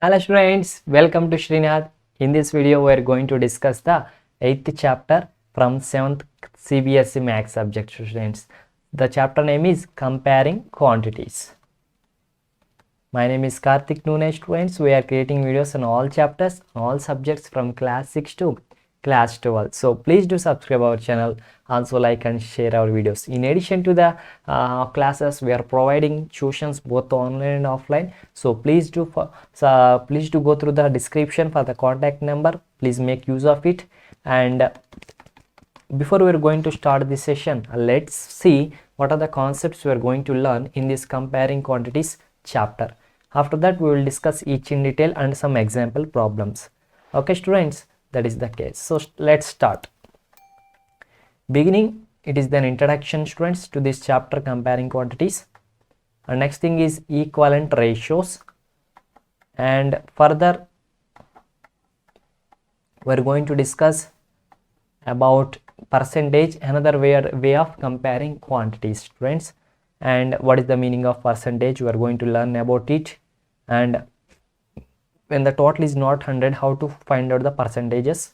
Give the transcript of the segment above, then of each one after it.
Hello students, welcome to Sreenath. In this video, we are going to discuss the 8th chapter from 7th CBSE Maths subject students. The chapter name is Comparing Quantities. My name is Karthik Nunesh students. We are creating videos on all chapters, all subjects from class 6 to class 12. So please do subscribe our channel, also like and share our videos. In addition to the classes, we are providing tuitions both online and offline. So please do go through the description for the contact number. Please make use of it. And before we are going to start this session, let's see what are the concepts we are going to learn in this comparing quantities chapter. After that, we will discuss each in detail and some example problems. Okay students, that is the case. So let's start. Beginning, it is an introduction students to this chapter comparing quantities. And next thing is equivalent ratios. And further, we are going to discuss about percentage, another way of comparing quantities students. And what is the meaning of percentage? We are going to learn about it. And when the total is not 100, how to find out the percentages,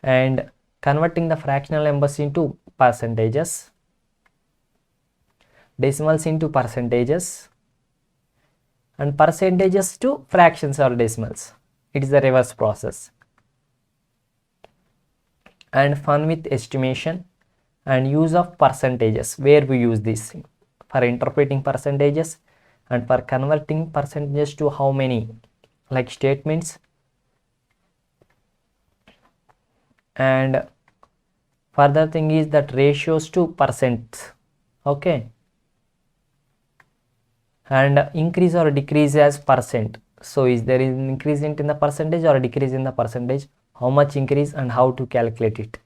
and converting the fractional numbers into percentages, decimals into percentages, and percentages to fractions or decimals. It is the reverse process. And fun with estimation and use of percentages, where we use this for interpreting percentages and for converting percentages to how many, like statements. And further thing is that ratios to percent. Okay, and increase or decrease as percent. So is there an increase in the percentage or a decrease in the percentage? How much increase and how to calculate it?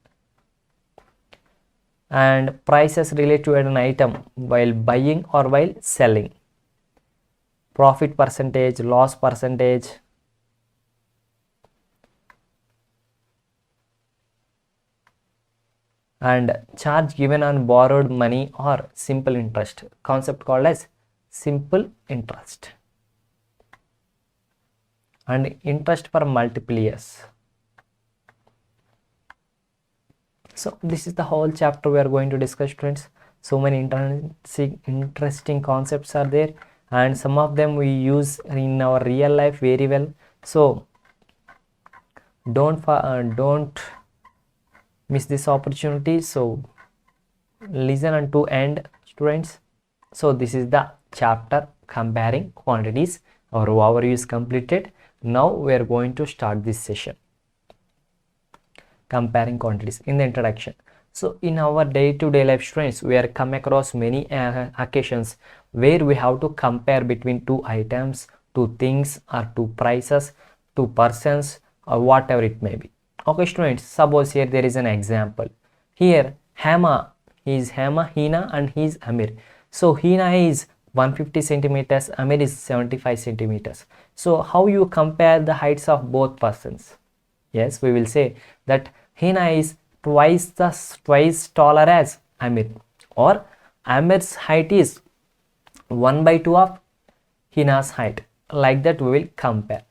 And prices related to an item while buying or while selling. Profit percentage, loss percentage, and charge given on borrowed money or simple interest, concept called as simple interest, and interest for multiple years. So this is the whole chapter we are going to discuss students. So many interesting concepts are there, and some of them we use in our real life very well. So don't miss this opportunity. So listen unto end students. So this is the chapter comparing quantities. Our overview is completed. Now we are going to start this session, comparing quantities. In the introduction, so in our day-to-day life students, we are come across many occasions where we have to compare between two items, two things, or two prices, two persons, or whatever it may be. Okay students, suppose here there is an example. Here Hema is Hina, and he is Amir. So Hina is 150 centimeters, Amir is 75 centimeters. So how you compare the heights of both persons? Yes, we will say that Hina is twice taller as Amir, or Amir's height is 1/2 of Hina's height. Like that we will compare.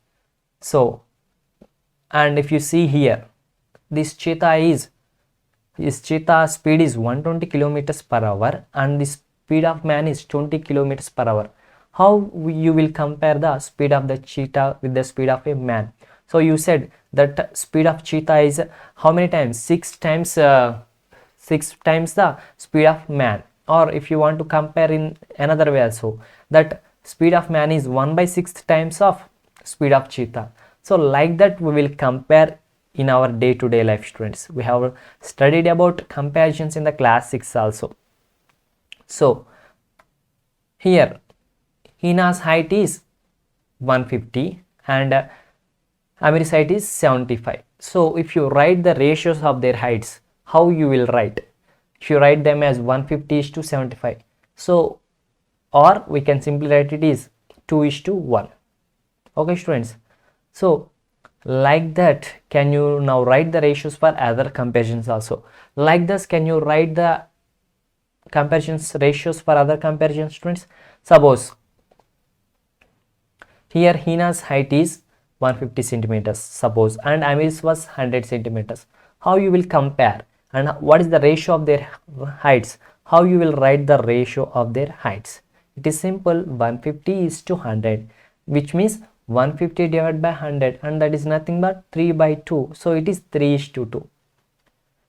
So, and if you see here, this cheetah speed is 120 kilometers per hour, and the speed of man is 20 kilometers per hour. How you will compare the speed of the cheetah with the speed of a man? So you said that speed of cheetah is how many times? 6 times the speed of man. Or if you want to compare in another way also, that speed of man is 1/6 times of speed of cheetah. So like that we will compare in our day-to-day life students. We have studied about comparisons in the class 6 also. So here Hina's height is 150 and Amir's height is 75. So if you write the ratios of their heights, how you will write? If you write them as 150:75, so, or we can simply write it is 2:1. Okay students, so like that, can you now write the ratios for other comparisons also? Like this, can you write the comparisons ratios for other comparisons students? Suppose Here Hina's height is 150 centimeters suppose, and Amir's was 100 centimeters. How you will compare, and what is the ratio of their heights? How you will write the ratio of their heights? It is simple, 150 is to 100, which means 150 divided by 100, and that is nothing but 3 by 2. So it is 3 is to 2.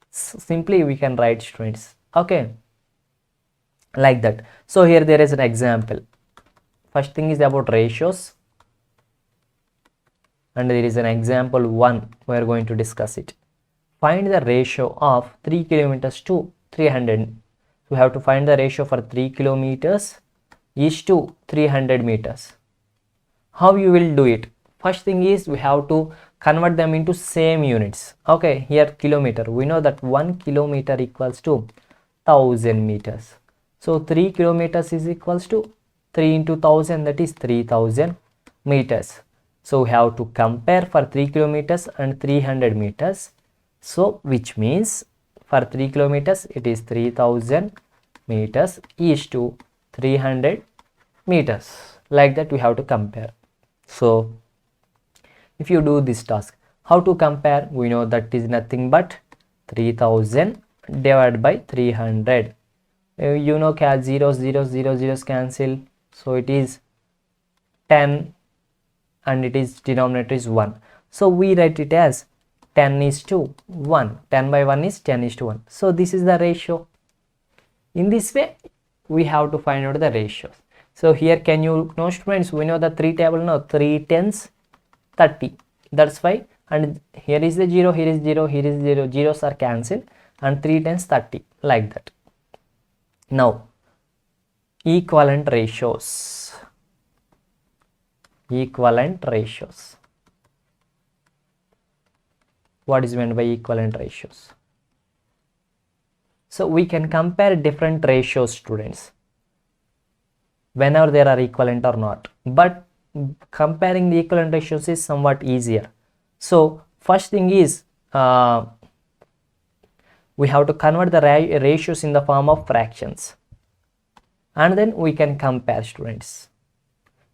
Simply we can write, students. Okay, like that. So here there is an example. First thing is about ratios, and there is an example 1. We are going to discuss it. Find the ratio of 3 kilometers to 300. We have to find the ratio for 3 kilometers is to 300 meters. How you will do it? First thing is we have to convert them into same units. Okay, here kilometer. We know that 1 kilometer equals to 1000 meters. So 3 kilometers is equals to 3 into 1000, that is 3000 meters. So we have to compare for 3 kilometers and 300 meters. So which means for 3 kilometers it is 3000 meters is to 300 meters. Like that we have to compare. So if you do this task, how to compare? We know that is nothing but 3000 divided by 300. You know, zeros cancel, so it is 10 and it is denominator is 1. So we write it as 10 is to 1. 10 by 1 is 10 is to 1. So this is the ratio. In this way we have to find out the ratios. So here, can you know, students, we know the 3 table now, 3 tens 30, that's why, and here is the 0, here is 0, here is 0, zeros are cancelled, and 3 tens 30, like that. Now equivalent ratios. What is meant by equivalent ratios? So we can compare different ratios, students, whenever they are equivalent or not, but comparing the equivalent ratios is somewhat easier. So first thing is we have to convert the ratios in the form of fractions, and then we can compare, students.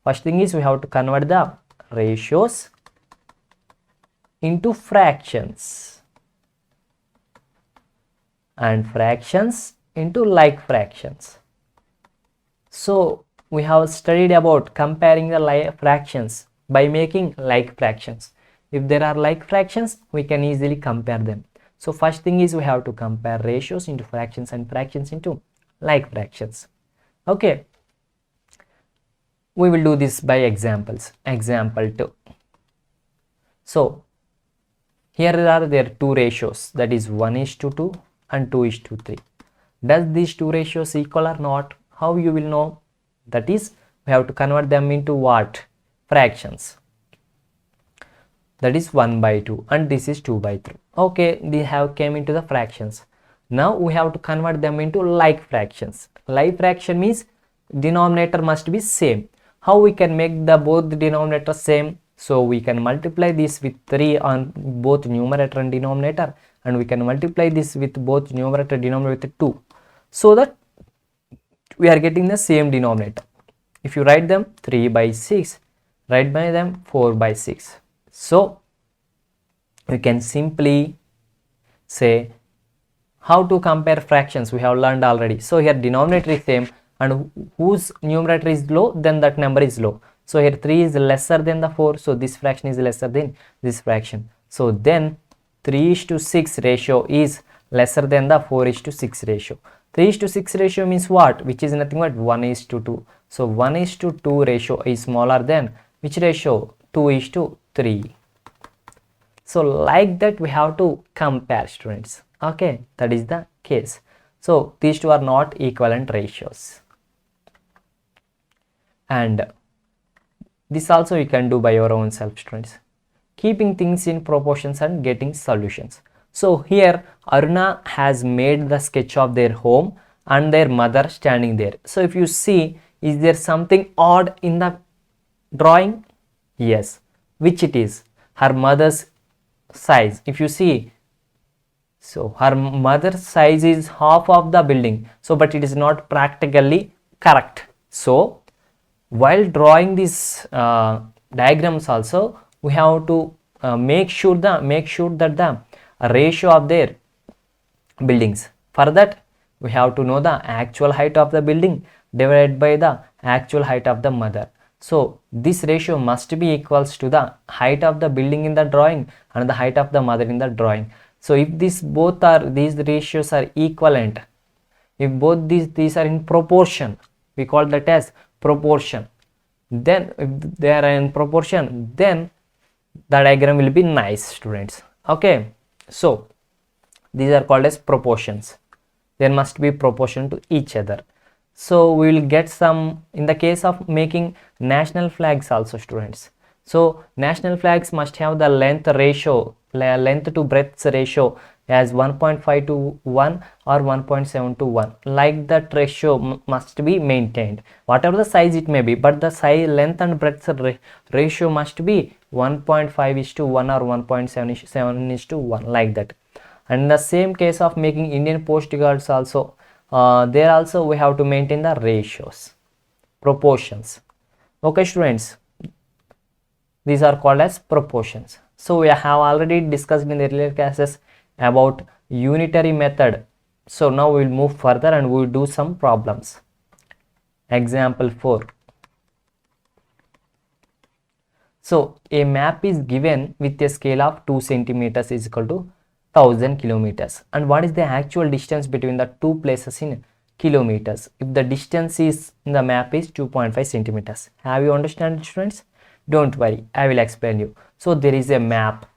First thing is we have to convert the ratios into fractions and fractions into like fractions. So we have studied about comparing the fractions by making like fractions. If there are like fractions, we can easily compare them. So first thing is we have to compare ratios into fractions and fractions into like fractions. Okay, we will do this by examples. Example 2. So here are there two ratios, that is 1 is to 2 and 2 is to 3. Does these two ratios equal or not? How you will know? That is, we have to convert them into what? Fractions. That is 1 by 2 and this is 2 by 3. Okay, they have came into the fractions. Now we have to convert them into like fractions. Like fraction means denominator must be same. How we can make the both denominators same? So we can multiply this with 3 on both numerator and denominator, and we can multiply this with both numerator and denominator with 2, so that we are getting the same denominator. If you write them 3 by 6, write by them 4 by 6. So we can simply say how to compare fractions. We have learned already. So here denominator is same, and whose numerator is low, then that number is low. So here 3 is lesser than the 4, so this fraction is lesser than this fraction. So then 3 is to 6 ratio is lesser than the 4 is to 6 ratio. 3 is to 6 ratio means what? Which is nothing but 1 is to 2. So 1 is to 2 ratio is smaller than which ratio? 2 is to 3. So like that we have to compare, students. Okay, that is the case. So these two are not equivalent ratios. And this also you can do by your own self, students. Keeping things in proportions and getting solutions. So here Aruna has made the sketch of their home and their mother standing there. So if you see, is there something odd in the drawing? Yes. Which it is? Her mother's size. If you see, so her mother's size is half of the building. So but it is not practically correct. So while drawing this diagrams also, we have to make sure that the ratio of their buildings. For that, we have to know the actual height of the building divided by the actual height of the mother. So this ratio must be equals to the height of the building in the drawing and the height of the mother in the drawing. So if these ratios are equivalent, if both these are in proportion, we call that as proportion. Then if they are in proportion, then the diagram will be nice, students. Okay, so these are called as proportions. There must be proportion to each other. So we will get some in the case of making national flags also, students. So national flags must have the length to breadth ratio as 1.5 to 1 or 1.7 to 1. Like that ratio must be maintained, whatever the size it may be, but the size, length and breadth ratio must be 1.5 is to 1 or 1.7 is to 1, like that. And in the same case of making Indian Post Guards also, there also we have to maintain the ratios, proportions. Okay, students, these are called as proportions. So we have already discussed in the earlier classes about unitary method. So now we will move further and we will do some problems. Example 4. So a map is given with a scale of 2 centimeters is equal to 1000 kilometers, and what is the actual distance between the two places in kilometers if the distance is in the map is 2.5 centimeters. Have you understand, students? Don't worry, I will explain you. So there is a map,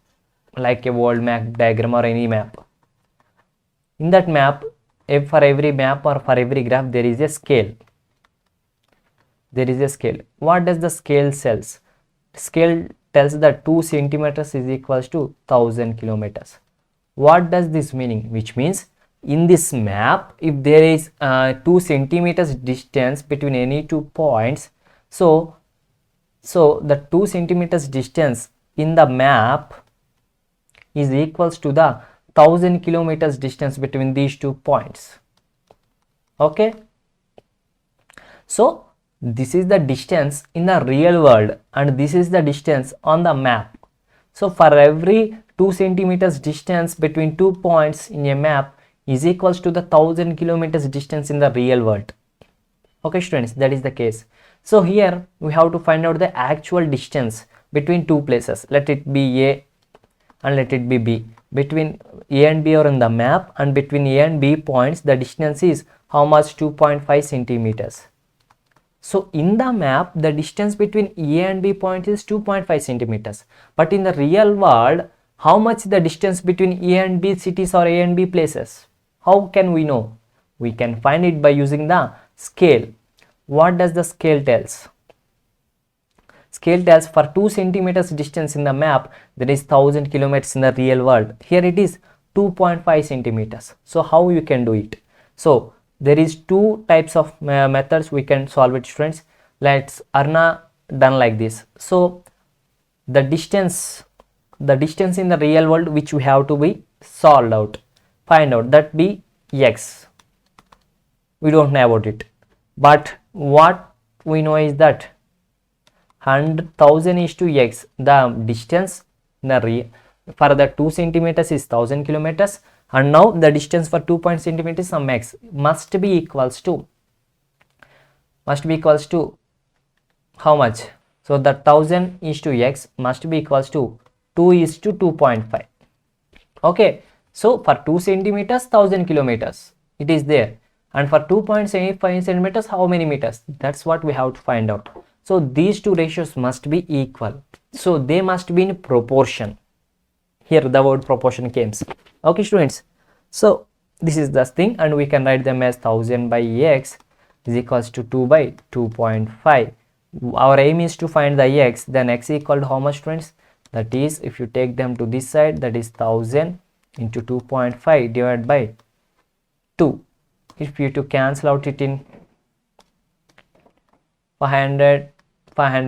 like a world map diagram or any map. In that map, if for every map or for every graph there is a scale. There is a scale. What does the scale tells? Scale tells that 2 centimeters is equals to 1000 kilometers. What does this meaning? Which means in this map, if there is 2 centimeters distance between any two points, so the 2 centimeters distance in the map is equals to the 1000 kilometers distance between these 2 points. Okay, so this is the distance in the real world and this is the distance on the map. So for every 2 centimeters distance between 2 points in a map is equals to the 1000 kilometers distance in the real world. Okay, students, that is the case. So here we have to find out the actual distance between two places. Let it be A and let it be B. Between A and B are in the map, and between A and B points the distance is how much? 2.5 centimeters. So in the map the distance between A and B points is 2.5 centimeters. But in the real world, how much the distance between A and B cities or A and B places? How can we know? We can find it by using the scale. What does the scale tells? Scale tells for 2 centimeters distance in the map, there is 1000 kilometers in the real world. Here it is 2.5 centimeters. So how you can do it? So there is two types of methods we can solve it, students. Let's Arna done like this. So the distance in the real world which we have to be solved out, find out, that be x. We don't know about it, but what we know is that 100,000 is to x. The distance in the for the 2 centimeters is 1000 kilometers, and now the distance for 2 centimeters some x must be equals to how much? So the 1000 is to x must be equals to 2 is to 2.5. Okay, so for 2 centimeters 1000 kilometers it is there, and for 2.75 centimeters how many meters? That's what we have to find out. So these two ratios must be equal, so they must be in proportion. Here the word proportion comes. Okay, students, so this is the thing, and we can write them as 1000 by x is equals to 2 by 2.5. Our aim is to find the x, then x equal to how much, students? That is, if you take them to this side, that is 1000 into 2.5 divided by 2. If you to cancel out it in 500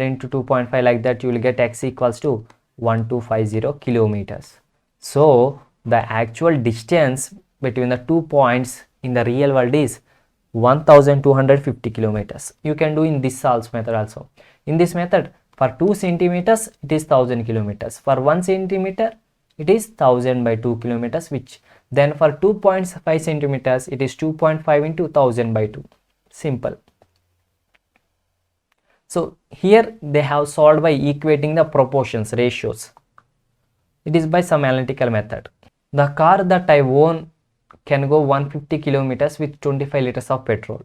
into 2.5 like that, you will get x equals to 1250 kilometers. So the actual distance between the 2 points in the real world is 1250 kilometers. You can do in this method also. In this method For 2 centimeters it is 1000 kilometers. For 1 centimeter it is 1000 by 2 kilometers, which then for 2.5 centimeters it is 2.5 into 1000 by 2. Simple. So here they have solved by equating the proportions, ratios. It is by some analytical method. The car that I own can go 150 kilometers with 25 liters of petrol.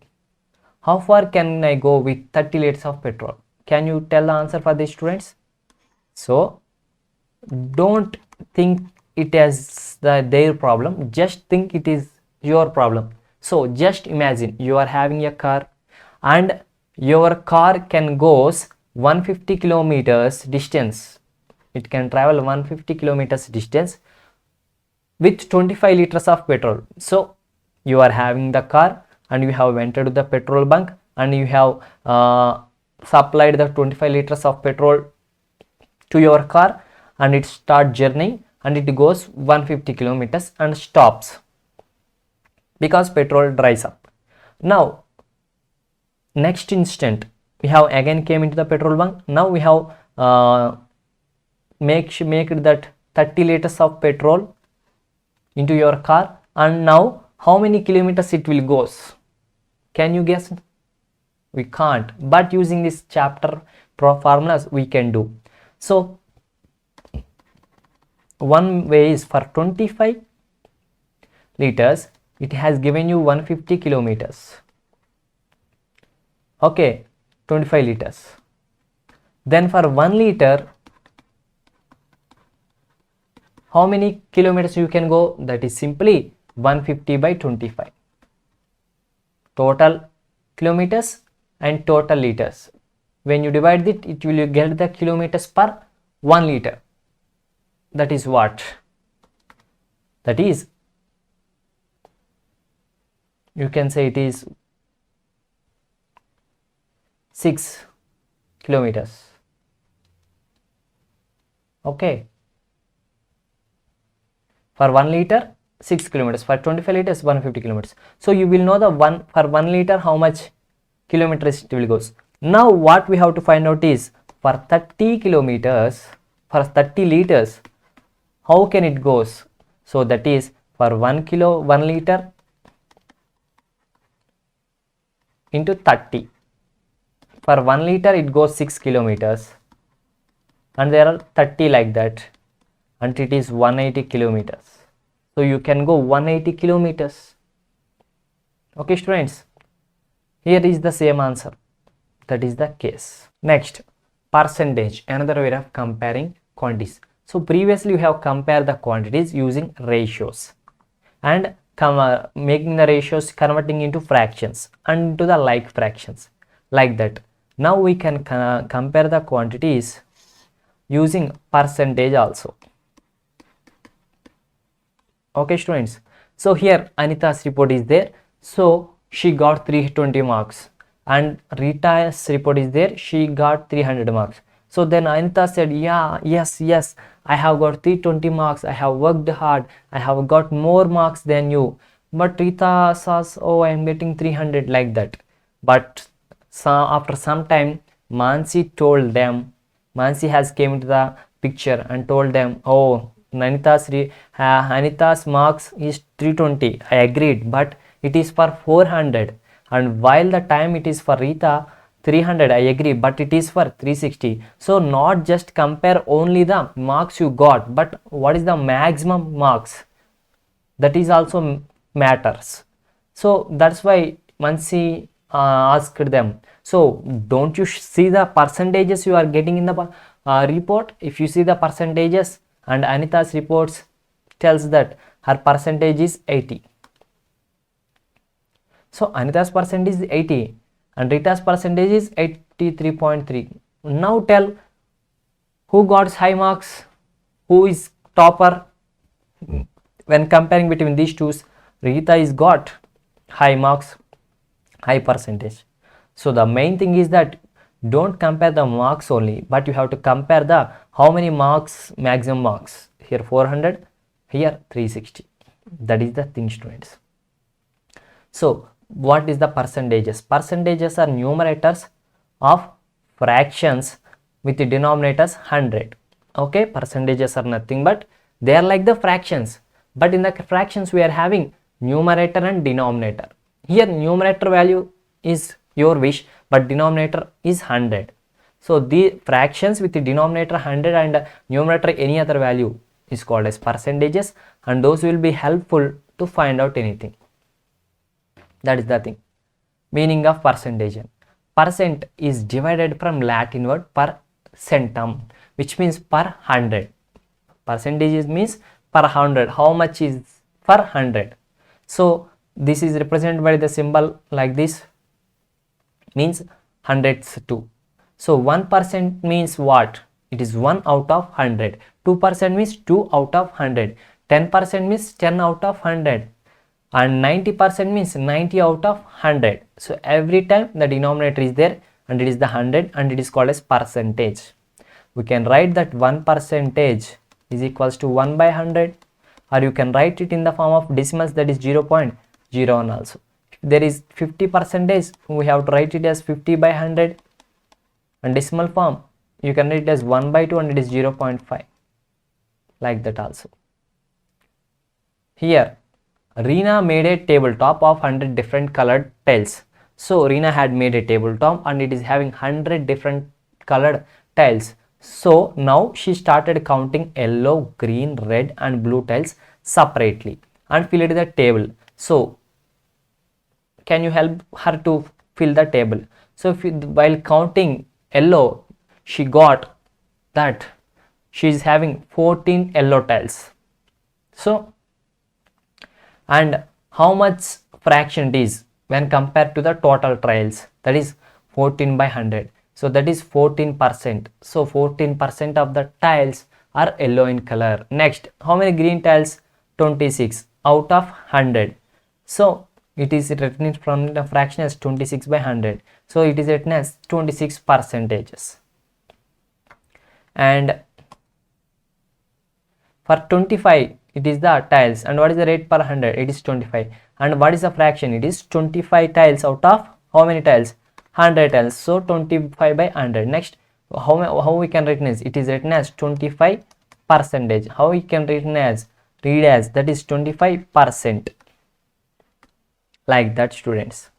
How far can I go with 30 liters of petrol? Can you tell the answer for these students? So don't think it as their problem, just think it is your problem. So just imagine you are having a car and your car can goes 150 kilometers distance. It can travel 150 kilometers distance with 25 liters of petrol. So you are having the car and you have entered to the petrol bunk and you have supplied the 25 liters of petrol to your car, and it starts journeying and it goes 150 kilometers and stops because petrol dries up. Now next instant we have again came into the petrol bunk. Now we have make it that 30 liters of petrol into your car, and now how many kilometers it will goes? Can you guess? We can't, but using this chapter formulas we can do. So one way is for 25 liters it has given you 150 kilometers. Okay, 25 liters. Then for 1 liter how many kilometers you can go? That is simply 150 by 25. Total kilometers and total liters. When you divide it, it will get the kilometers per 1 liter. That is what? That is, you can say it is 6 kilometers. Okay. For 1 liter 6 kilometers, for 25 liters 150 kilometers. So you will know the for 1 liter how much kilometers it will goes. Now what we have to find out is for 30 kilometers, for 30 liters how can it goes? So that is for 1 liter into 30. For 1 liter it goes 6 kilometers and there are 30 like that, and it is 180 kilometers. So you can go 180 kilometers. Okay students, here is the same answer. That is the case. Next, percentage, another way of comparing quantities. So previously we have compared the quantities using ratios and making the ratios converting into fractions and into the like fractions like that. Now we can compare the quantities using percentage also. Okay students, so here Anita's report is there, so she got 320 marks, and Rita's report is there, she got 300 marks. So then Anita said, yes, I have got 320 marks, I have worked hard, I have got more marks than you. But Rita says, oh, I am getting 300 like that. But after some time Mansi has came into the picture and told them, oh, Anita's marks is 320, I agreed, but it is for 400, and while the time it is for Rita 300, I agree, but it is for 360. So not just compare only the marks you got, but what is the maximum marks, that is also matters. So that's why Mansi asked them, so don't you see the percentages you are getting in the report? If you see the percentages, and Anita's reports tells that her percentage is 80. So Anita's percentage is 80 and Rita's percentage is 83.3. Now tell who got high marks, who is topper. When comparing between these two, Rita is got high marks, high percentage. So the main thing is that don't compare the marks only, but you have to compare the how many marks, maximum marks. Here 400, here 360. That is the thing students. So what is the percentages? Percentages are numerators of fractions with the denominators 100. Okay, percentages are nothing but they are like the fractions, but in the fractions we are having numerator and denominator. Here numerator value is your wish, but denominator is 100. So the fractions with the denominator 100 and numerator any other value is called as percentages, and those will be helpful to find out anything. That is the thing. Meaning of percentage. Percent is divided from Latin word percentum, which means per 100. Percentage means per 100. How much is per 100? So this is represented by the symbol like this, means hundreds 2. So 1% means what? It is 1 out of 100. 2% means 2 out of 100. 10% means 10 out of 100. And 90% means 90 out of 100. So every time the denominator is there and it is the 100 and it is called as percentage. We can write that 1% is equals to 1 by 100, or you can write it in the form of decimals, that is 0.01 also. If there is 50%, we have to write it as 50 by 100, and decimal form you can write it as 1 by 2 and it is 0.5, like that also. Here Reena made a tabletop of 100 different colored tiles. So Reena had made a tabletop and it is having 100 different colored tiles. So now she started counting yellow, green, red and blue tiles separately and filled the table. So can you help her to fill the table? So if you, while counting yellow, she got that she is having 14 yellow tiles. So, and how much fraction it is when compared to the total tiles, that is 14 by 100. So that is 14%. So 14% of the tiles are yellow in color. Next, how many green tiles? 26 out of 100. So it is written from the fraction as 26 by 100. So it is written as 26 percentages. And for 25, it is the tiles. And what is the rate per 100? It is 25. And what is the fraction? It is 25 tiles out of how many tiles? 100 tiles. So 25 by 100. Next, how we can written as? It is written as 25 percentage. How we can written as? Read as, that is 25%. Like that, students.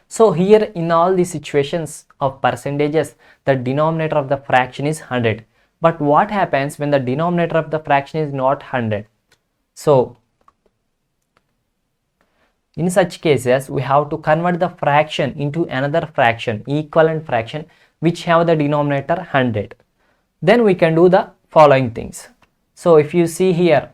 So here in all these situations of percentages, the denominator of the fraction is 100. But what happens when the denominator of the fraction is not 100? So in such cases, we have to convert the fraction into another fraction, equivalent fraction, which have the denominator 100. Then we can do the following things. So if you see here,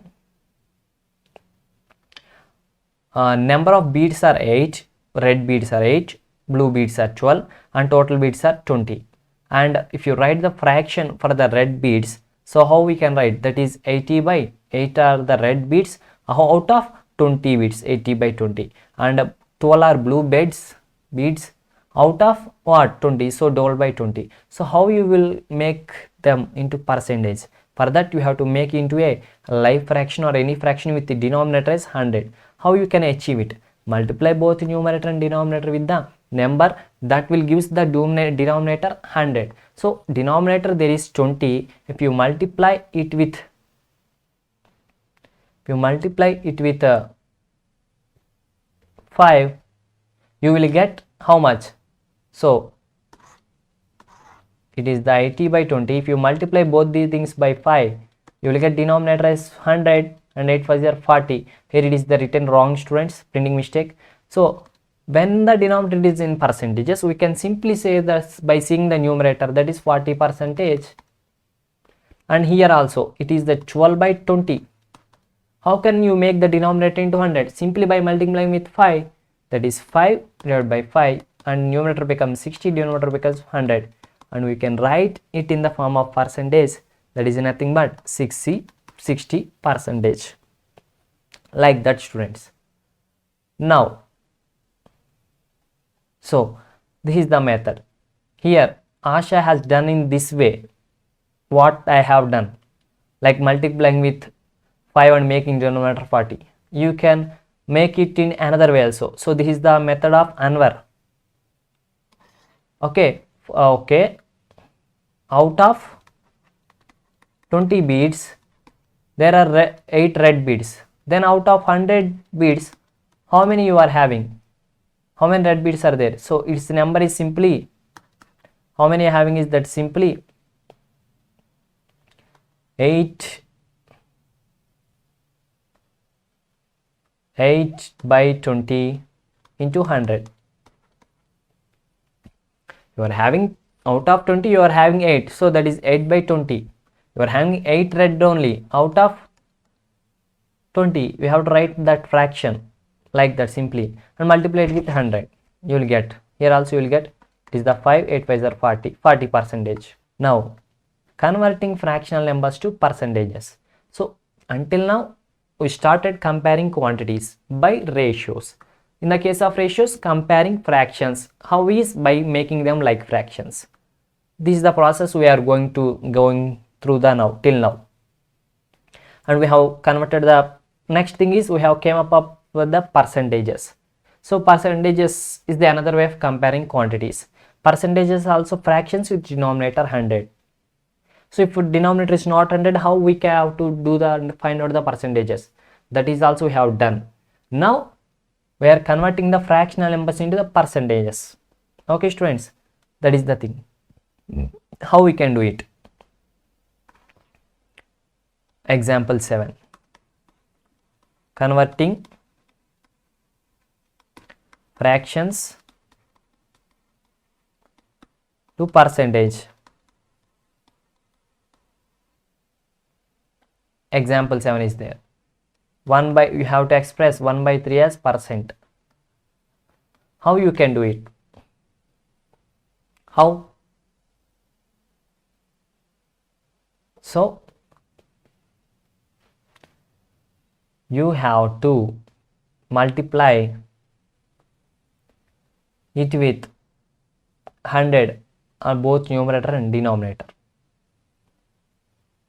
number of beads are 8, red beads are 8, blue beads are 12 and total beads are 20. And if you write the fraction for the red beads, so how we can write? That is 80 by 8 are the red beads out of 20 beads, 80 by 20, and 12 are blue beads out of what? 20, so 12 by 20. So how you will make them into percentage? For that you have to make into a live fraction or any fraction with the denominator as 100. How you can achieve it? Multiply both numerator and denominator with the number that will gives the denominator 100. So denominator there is 20. If you multiply it with 5, you will get how much? So it is the 80 by 20. If you multiply both these things by 5, you will get denominator as 100 and 8 5s are 40. Here it is the written wrong, students, printing mistake. So when the denominator is in percentages, we can simply say that by seeing the numerator, that is 40%. And here also it is the 12 by 20. How can you make the denominator into 100? Simply by multiplying with 5, that is 5 divided by 5, and numerator becomes 60, denominator becomes 100. And we can write it in the form of percentage, that is nothing but 60%. Like that, students. Now, so this is the method. Here Asha has done in this way what I have done, like multiplying with 5 and making denominator 40. You can make it in another way also. So this is the method of Anwar. Okay, Okay, out of 20 beads there are 8 red beads. Then out of 100 beads, how many you are having? How many red beads are there? So its number is simply, how many having is that simply 8 by 20 into 100. You are having, out of 20 you are having 8, so that is 8 by 20. You are having 8 red only. Out of 20 we have to write that fraction like that simply and multiply it with 100. You will get, here also you will get, it is the 5, 8 5s are 40 percentage. Now converting fractional numbers to percentages. So until now we started comparing quantities by ratios. In the case of ratios, comparing fractions, how is by making them like fractions. This is the process we are going through the now till now. And we have converted the next thing is we have came up with the percentages. So percentages is the another way of comparing quantities. Percentages are also fractions with denominator 100. So if denominator is not 100, how we can have to do the find out the percentages? That is also we have done. Now we are converting the fractional numbers into the percentages. Okay students, that is the thing. How we can do it? Example 7. Converting fractions to percentage. Example 7 is there. 1 by, you have to express 1 by 3 as percent. How you can do it? How? So you have to multiply it with 100 on both numerator and denominator.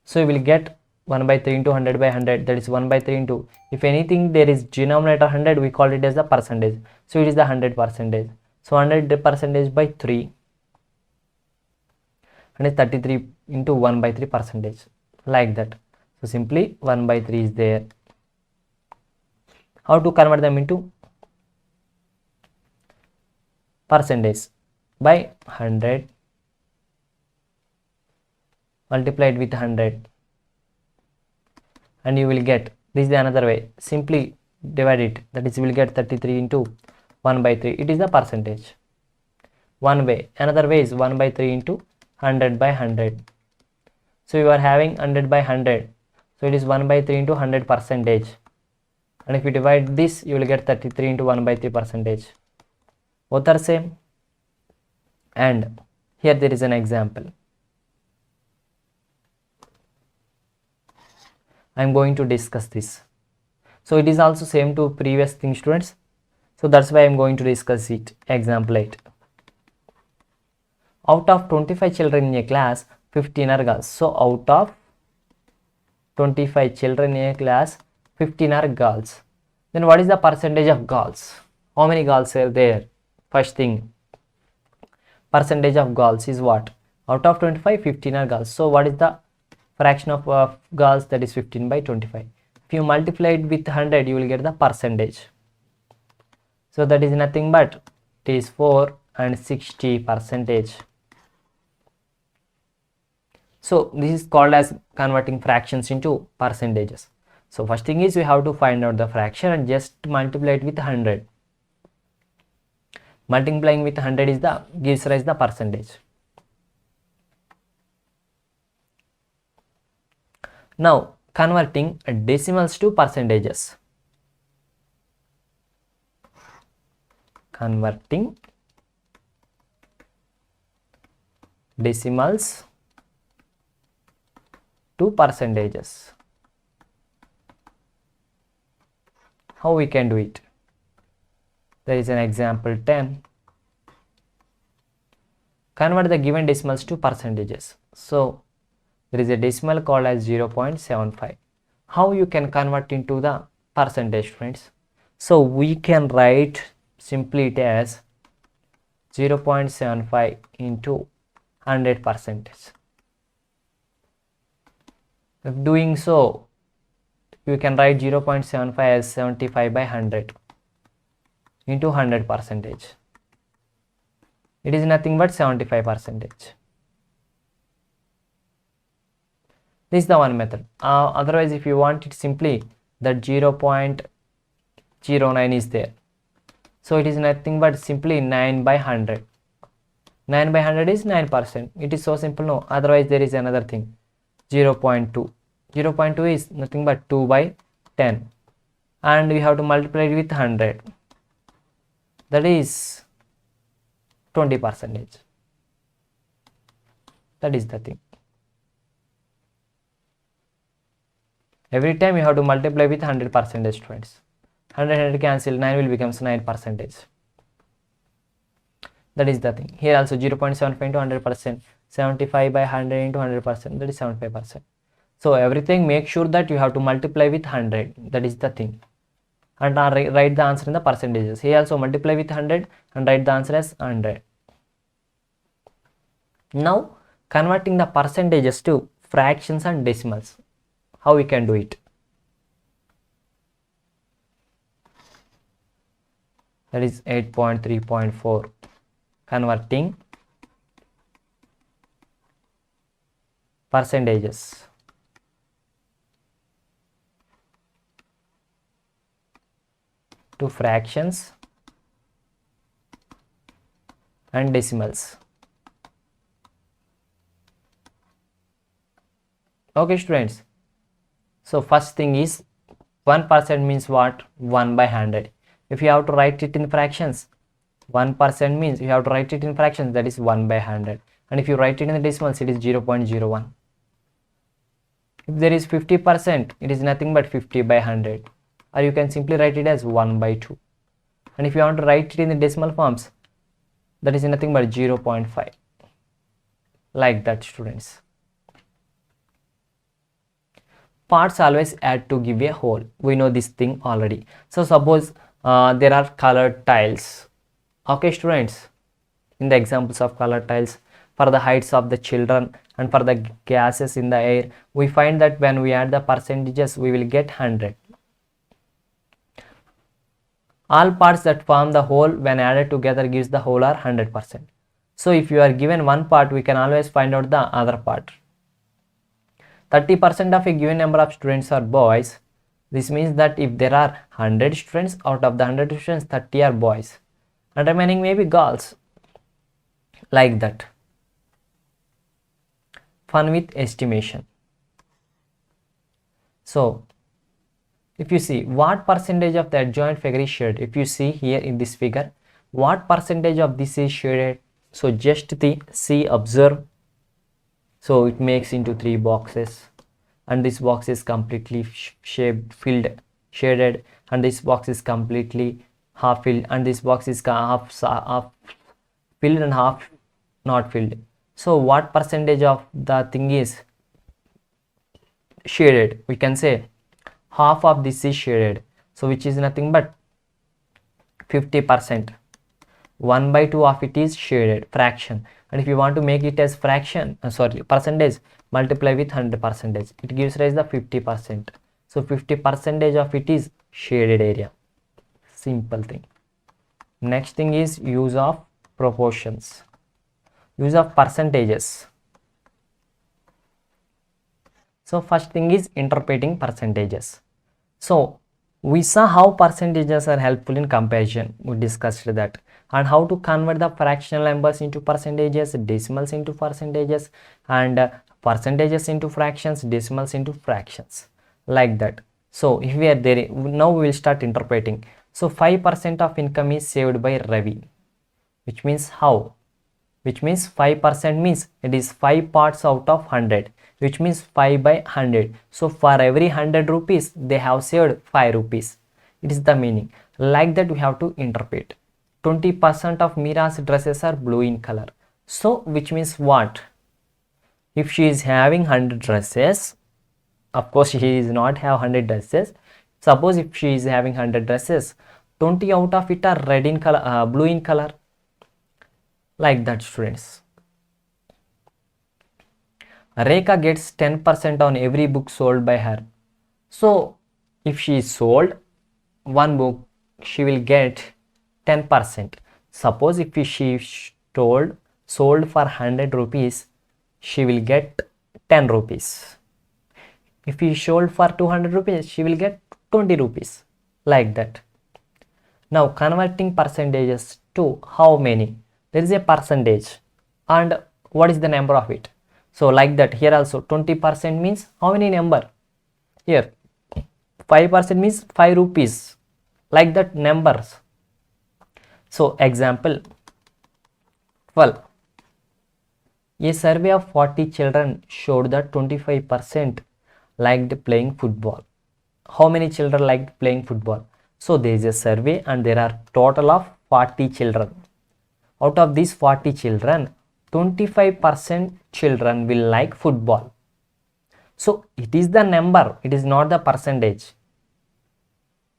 So you will get 1 by 3 into 100 by 100, that is 1 by 3 into, if anything there is denominator 100, we call it as the percentage. So it is the 100 percentage. So 100 percentage by 3 and is 33 into 1 by 3 percentage, like that. So simply 1 by 3 is there. How to convert them into percentage? By 100 multiplied with 100 and you will get, this is the another way, simply divide it, that is you will get 33 into 1 by 3, it is the percentage. One way. Another way is 1 by 3 into 100 by 100. So you are having 100 by 100, so it is 1 by 3 into 100 percentage, and if you divide this you will get 33 into 1 by 3 percentage. Both are same. And here there is an example. I am going to discuss this. So it is also same to previous thing students. So that's why I am going to discuss it. Example 8. Out of 25 children in a class, 15 are girls. So out of 25 children in a class, 15 are girls. Then what is the percentage of girls? How many girls are there? First thing, percentage of girls is what? Out of 25, 15 are girls. So what is the fraction of girls? That is 15 by 25. If you multiply it with 100, you will get the percentage. So that is nothing but it is 4 and 60 percentage. So this is called as converting fractions into percentages. So first thing is we have to find out the fraction and just multiply it with 100. Multiplying with 100 is the gives rise the percentage. Now converting decimals to percentages. Converting decimals to percentages. How we can do it? There is an example 10. Convert the given decimals to percentages. So there is a decimal called as 0.75. How you can convert into the percentage, friends? So we can write simply it as 0.75 into 100%. If doing so, you can write 0.75 as 75 by 100 into 100%. It is nothing but 75%. This is the one method. Otherwise, if you want it simply, that 0.09 is there. So it is nothing but simply 9 by 100. 9 by 100 is 9%. It is so simple, no? Otherwise, there is another thing. 0.2. 0.2 is nothing but 2 by 10. And we have to multiply it with 100. That is 20%. That is the thing. Every time you have to multiply with 100%, students. 100 cancel, 9 will become 9%. That is the thing. Here also 0.75 into 100%, 75 by 100 into 100%, that is 75%. So everything make sure that you have to multiply with 100. That is the thing. And write the answer in the percentages. Here also multiply with 100 and write the answer as 100. Now converting the percentages to fractions and decimals. How we can do it? That is 8.3.4. Converting percentages to fractions and decimals. Okay, students. So first thing is 1% means what? 1 by 100. If you have to write it in fractions, 1% means you have to write it in fractions, that is 1 by 100. And if you write it in the decimals, it is 0.01. If there is 50%, it is nothing but 50 by 100. Or you can simply write it as 1 by 2. And if you want to write it in the decimal forms, that is nothing but 0.5. Like that, students. Parts always add to give a whole. We know this thing already. So suppose there are colored tiles. Okay, students. In the examples of colored tiles, for the heights of the children and for the gases in the air, we find that when we add the percentages, we will get 100. All parts that form the whole when added together gives the whole are 100%. So if you are given one part, we can always find out the other part. 30% of a given number of students are boys. This means that if there are 100 students, out of the 100 students, 30 are boys. And remaining may be girls. Like that. Fun with estimation. So, if you see what percentage of the adjoint figure is shaded, if you see here in this figure, what percentage of this is shaded? So just observe. So it makes into 3 boxes, and this box is completely shaded, and this box is completely half filled, and this box is half filled and half not filled. So what percentage of the thing is shaded? We can say half of this is shaded, so which is nothing but 50%. 1 by 2 of it is shaded, fraction. And if you want to make it as percentage, multiply with 100%. It gives rise the 50%. So 50% of it is shaded area. Simple thing. Next thing is use of proportions. Use of percentages. So first thing is interpreting percentages. So we saw how percentages are helpful in comparison. We discussed that. And how to convert the fractional numbers into percentages, decimals into percentages, and percentages into fractions, decimals into fractions. Like that. So if we are there, now we will start interpreting. So 5% of income is saved by Ravi. Which means how? Which means 5% means it is 5 parts out of 100. Which means 5 by 100. So for every 100 rupees, they have saved 5 rupees. It is the meaning. Like that we have to interpret. 20% of Mira's dresses are blue in color. So which means what? If she is having 100 dresses, of course she is not have 100 dresses. Suppose if she is having 100 dresses, 20 out of it are red in color, blue in color. Like that, students. Rekha gets 10% on every book sold by her. So if she sold one book, she will get 10%. Suppose if she sold for 100 rupees, she will get 10 rupees. If she sold for 200 rupees, she will get 20 rupees. Like that. Now converting percentages to how many? There is a percentage and what is the number of it? So like that, here also 20% means how many number? Here 5% means 5 rupees. Like that numbers. So example 12. A survey of 40 children showed that 25% liked playing football. How many children liked playing football? So there is a survey and there are total of 40 children. Out of these 40 children, 25% children will like football. So it is the number, it is not the percentage.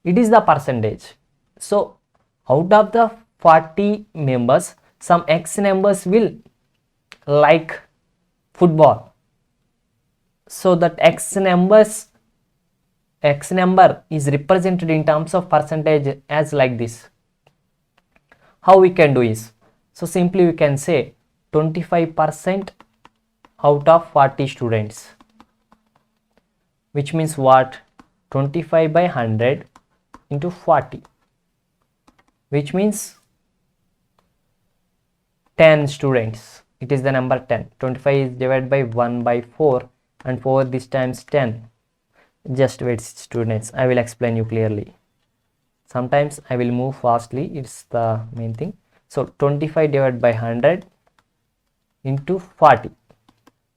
It is the percentage. So out of the 40 members, some X numbers will like football. So that X number is represented in terms of percentage as like this. How we can do is, so simply we can say 25% out of 40 students, which means what? 25 by 100 into 40, which means 10 students. It is the number 10. 25 is divided by 1 by 4 and 4 this times 10. Just wait, students, I will explain you clearly. Sometimes I will move fastly, it's the main thing. So 25 divided by 100 into 40.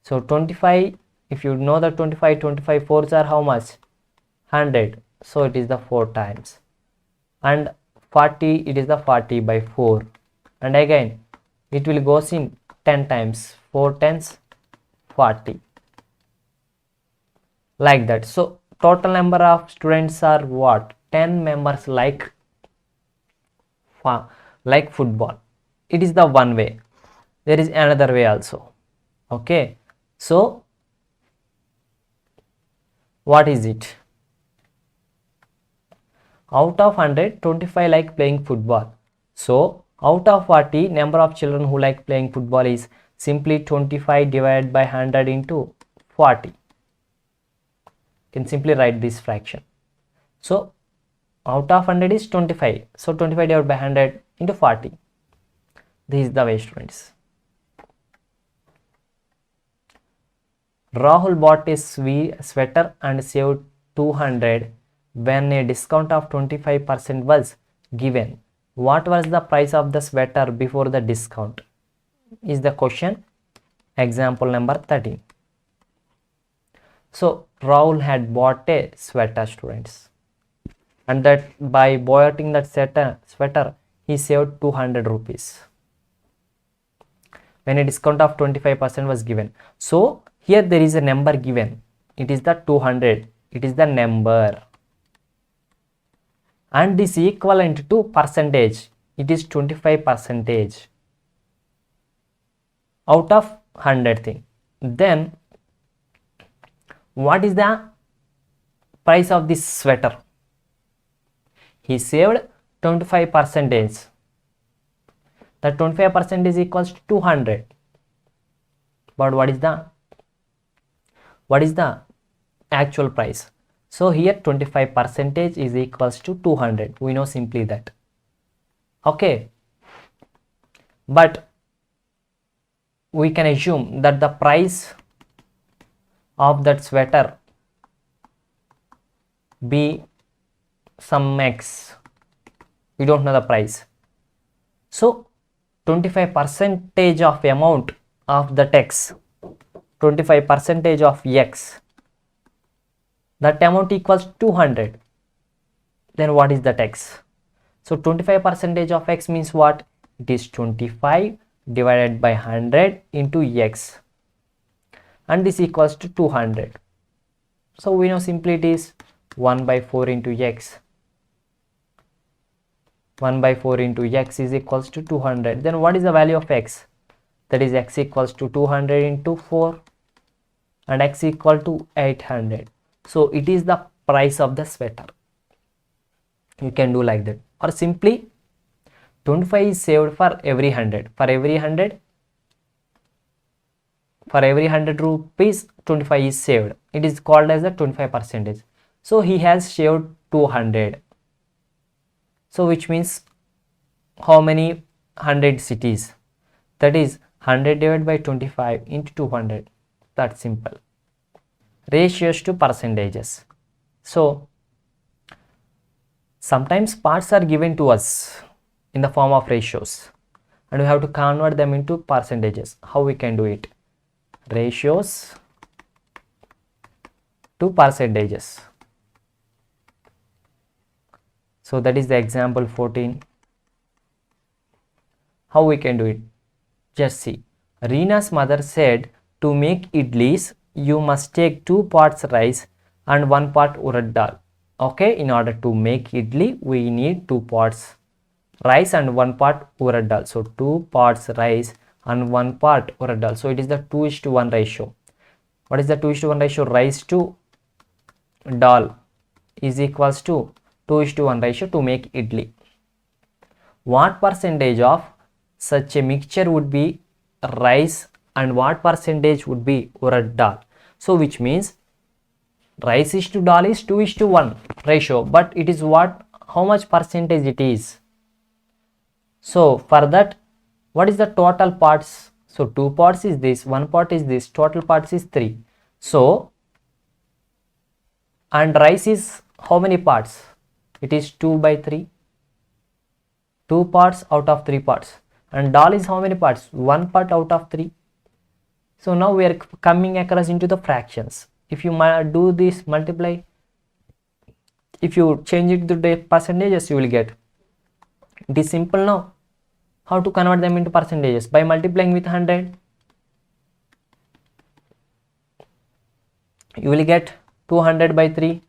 So 25, if you know the 25 fours are how much? 100. So it is the 4 times. And 40, it is the 40 by 4. And again, it will goes in 10 times. 4 tens, 40. Like that. So total number of students are what? 10 members like football. It is the one way. There is another way also. Okay. So what is it? Out of 100, 25 like playing football. So out of 40, number of children who like playing football is simply 25 divided by 100 into 40. You can simply write this fraction. So out of 100 is 25. So 25 divided by 100 into 40. This is the way, students. Rahul bought a sweater and saved 200 when a discount of 25% was given. What was the price of the sweater before the discount? Is the question. Example number 13. So Rahul had bought a sweater, students, and that by buying that sweater he saved 200 rupees when a discount of 25% was given. So here there is a number given. It is the 200. It is the number. And this equivalent to percentage. It is 25% out of 100 thing. Then what is the price of this sweater? He saved 25%. That 25% is equals to 200. But what is the actual price? So here 25% is equals to 200. We know simply that. Okay. But we can assume that the price of that sweater be some X. We don't know the price. So 25% of amount of the X, 25% of X, that amount equals 200. Then what is that X? So 25% of X means what? It is 25 divided by 100 into X, and this equals to 200. So we know simply it is 1 by 4 into X. 1 by 4 into x is equals to 200. Then what is the value of x? That is x equals to 200 into 4 and x equal to 800. So it is the price of the sweater. You can do like that, or simply 25 is saved for every 100. For every 100 rupees 25 is saved. It is called as the 25 percentage. So he has saved 200. So which means how many 100 cities? That is 100 divided by 25 into 200. That's simple. Ratios to percentages. So sometimes parts are given to us in the form of ratios and we have to convert them into percentages. How we can do it? Ratios to percentages. So that is the example 14. How we can do it? Just see. Reena's mother said, to make idlis, you must take 2 parts rice and 1 part urad dal. Okay, in order to make idli, we need 2 parts rice and 1 part urad dal. So 2 parts rice and 1 part urad dal. So it is the 2:1 ratio. What is the 2:1 ratio? Rice to dal is equals to 2:1 ratio to make idli. What percentage of such a mixture would be rice and what percentage would be urad dal? So which means rice is to dal is 2:1 ratio, but it is what, how much percentage it is? So for that, what is the total parts? So 2 parts is this, 1 part is this, total parts is 3. So, and rice is how many parts? It is 2 by 3. 2 parts out of 3 parts. And dal is how many parts? 1 part out of 3. So now we are coming across into the fractions. If you do this multiply, if you change it to the percentages, you will get. It is simple now. How to convert them into percentages? By multiplying with 100. You will get 200 by 3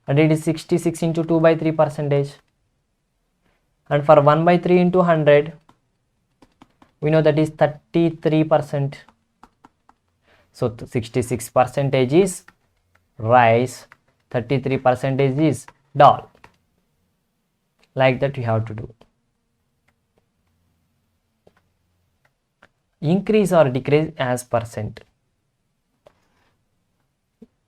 and it is 66 into 2 by 3 percentage. And for 1 by 3 into 100, we know that is 33%. So 66 percentage is rice, 33 percentage is dal. Like that you have to do. Increase or decrease as percent.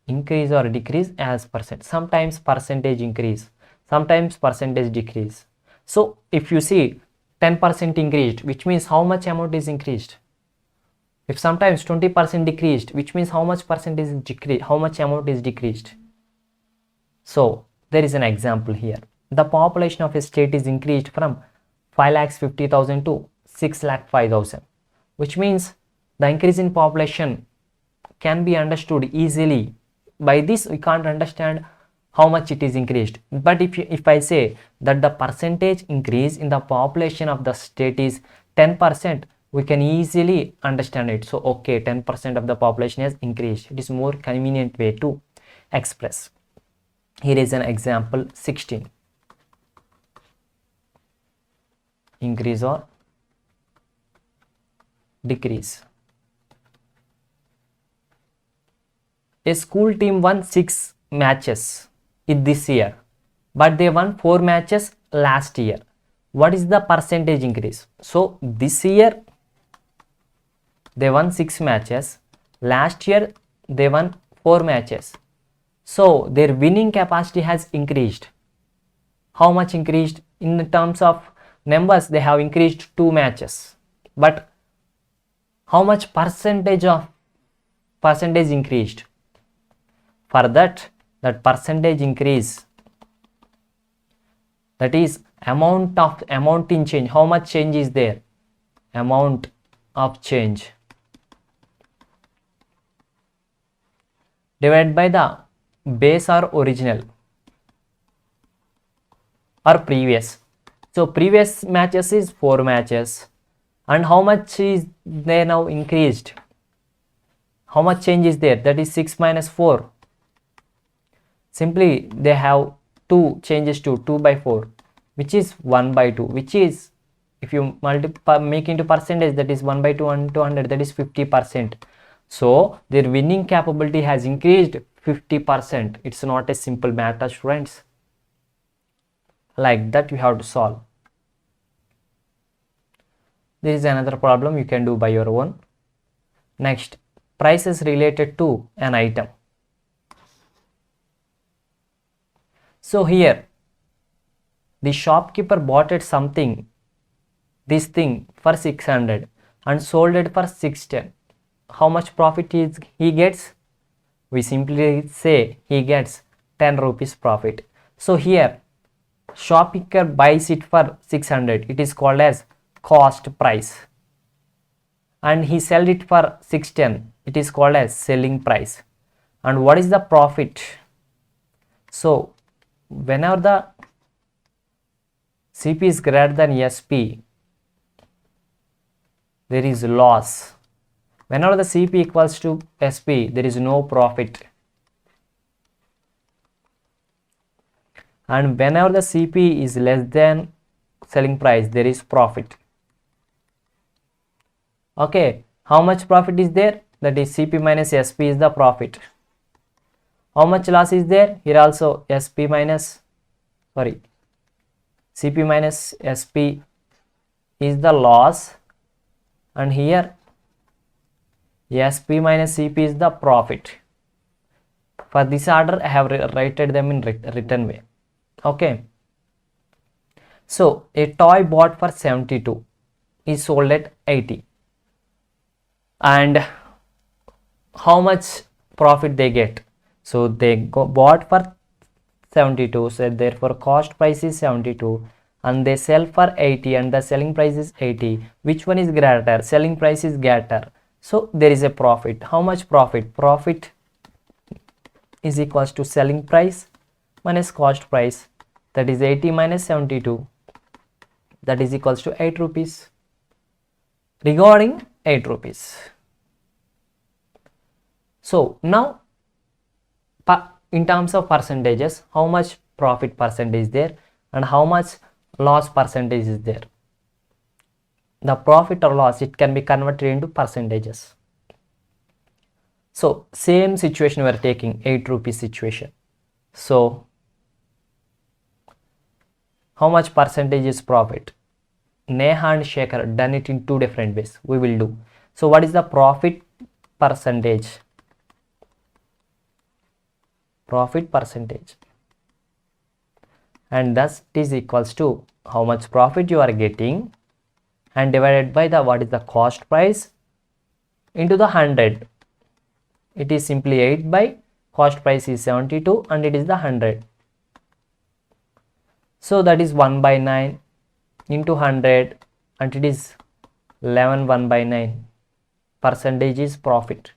Increase or decrease as percent. Sometimes percentage increase, sometimes percentage decrease. So if you see 10% increased, which means how much amount is increased? If sometimes 20% decreased, which means how much percentage is decreased, how much amount is decreased? So there is an example here. The population of a state is increased from 5,50,000 to 6,05,000, which means the increase in population can be understood easily. By this we can't understand how much it is increased, but if I say that the percentage increase in the population of the state is 10%, we can easily understand it. So okay, 10% of the population has increased. It is more convenient way to express. Here is an example 16. Increase or decrease. A school team won 6 matches in this year, but they won 4 matches last year. What is the percentage increase? So this year they won 6 matches, last year they won 4 matches. So their winning capacity has increased. How much increased? In terms of numbers, they have increased 2 matches, but how much percentage increased? For that percentage increase, that is amount in change. How much change is there? Amount of change divided by the base or original or previous. So previous matches is 4 matches, and how much is there now increased? How much change is there? That is 6 minus 4. Simply they have 2 changes to 2 by 4. which is 1 by 2, which is, if you multiply, make into percentage, that is 1 by 2 and 200, that is 50%. So their winning capability has increased 50%. It's not a simple matter, students. Like that you have to solve. This is another problem you can do by your own. Next, prices related to an item. So here the shopkeeper bought it something, this thing, for 600 and sold it for 610. How much profit he gets? We simply say he gets 10 rupees profit. So here shopkeeper buys it for 600. It is called as cost price. And he sells it for 610. It is called as selling price. And what is the profit? So whenever the CP is greater than SP, there is loss. Whenever the CP equals to SP, there is no profit. And whenever the CP is less than selling price, there is profit. Okay, how much profit is there? That is CP minus SP is the profit. How much loss is there? Here also CP minus SP is the loss, and here SP minus CP is the profit. For this order I have written them in written way. Okay, so a toy bought for 72 is sold at 80, and how much profit they get? So they bought for 72, so therefore cost price is 72, and they sell for 80 and the selling price is 80. Which one is greater? Selling price is greater. So there is a profit. How much profit? Profit is equals to selling price minus cost price, that is 80 minus 72, that is equals to 8 rupees. Regarding 8 rupees. So now in terms of percentages, how much profit percentage is there and how much loss percentage is there? The profit or loss, it can be converted into percentages. So same situation we are taking, 8 rupees situation. So how much percentage is profit? Neha and Shekhar done it in two different ways. We will do. So what is the profit percentage? Profit percentage, and thus it is equals to how much profit you are getting and divided by the what is the cost price into the 100. It is simply 8 by cost price is 72 and it is the 100. So that is 1 by 9 into 100 and it is 11 1 by 9 percentage is profit.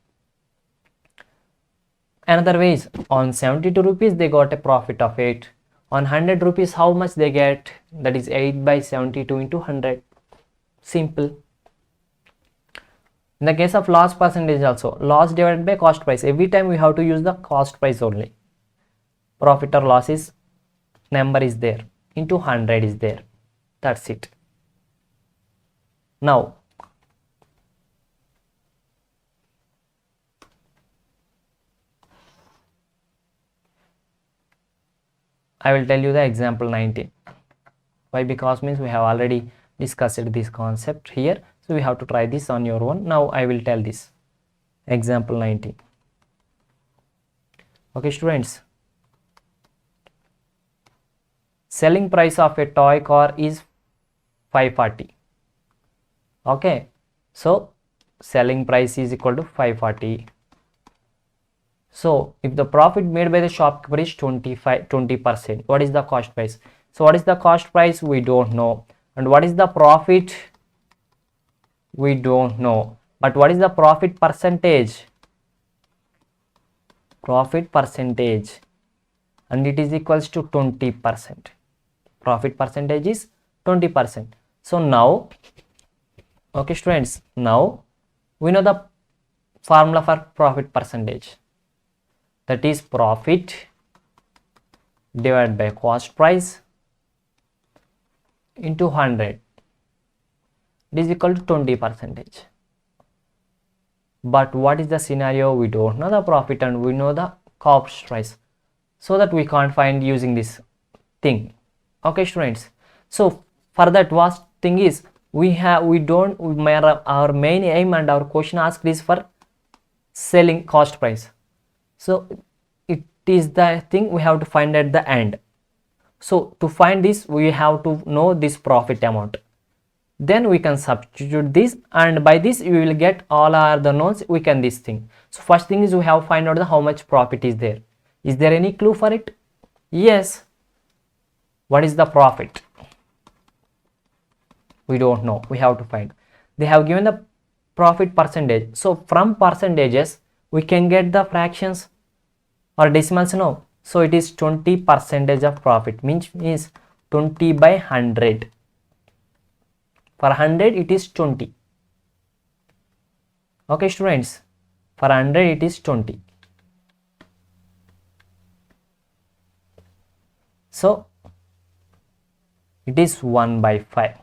Another way is, on 72 rupees they got a profit of 8. On 100 rupees how much they get? That is 8 by 72 into 100. Simple. In the case of loss percentage also, loss divided by cost price. Every time we have to use the cost price only. Profit or loss is number is there into 100 is there. That's it. Now I will tell you the example 19. Why? Because means we have already discussed this concept here, so we have to try this on your own. Now I will tell this example 19. Okay students, selling price of a toy car is 540. Okay, so selling price is equal to 540. So if the profit made by the shopkeeper is 20%, what is the cost price? So what is the cost price? We don't know. And what is the profit? We don't know. But what is the profit percentage? Profit percentage, and it is equals to 20%. Profit percentage is 20%. So now, okay students, now we know the formula for profit percentage. That is profit divided by cost price into 100, it is equal to 20%. But what is the scenario? We don't know the profit and we know the cost price, so that we can't find using this thing. Okay students, so for that what thing is, our main aim and our question asked is for selling cost price, so it is the thing we have to find at the end. So to find this, we have to know this profit amount, then we can substitute this, and by this we will get all the knowns we can this thing. So first thing is we have to find out how much profit is there. Is there any clue for it? Yes. What is the profit? We don't know, we have to find. They have given the profit percentage, so from percentages we can get the fractions or decimals. No, so it is 20% of profit, means 20 by 100. For 100 it is 20. Okay students, for 100 it is 20. So it is 1 by 5.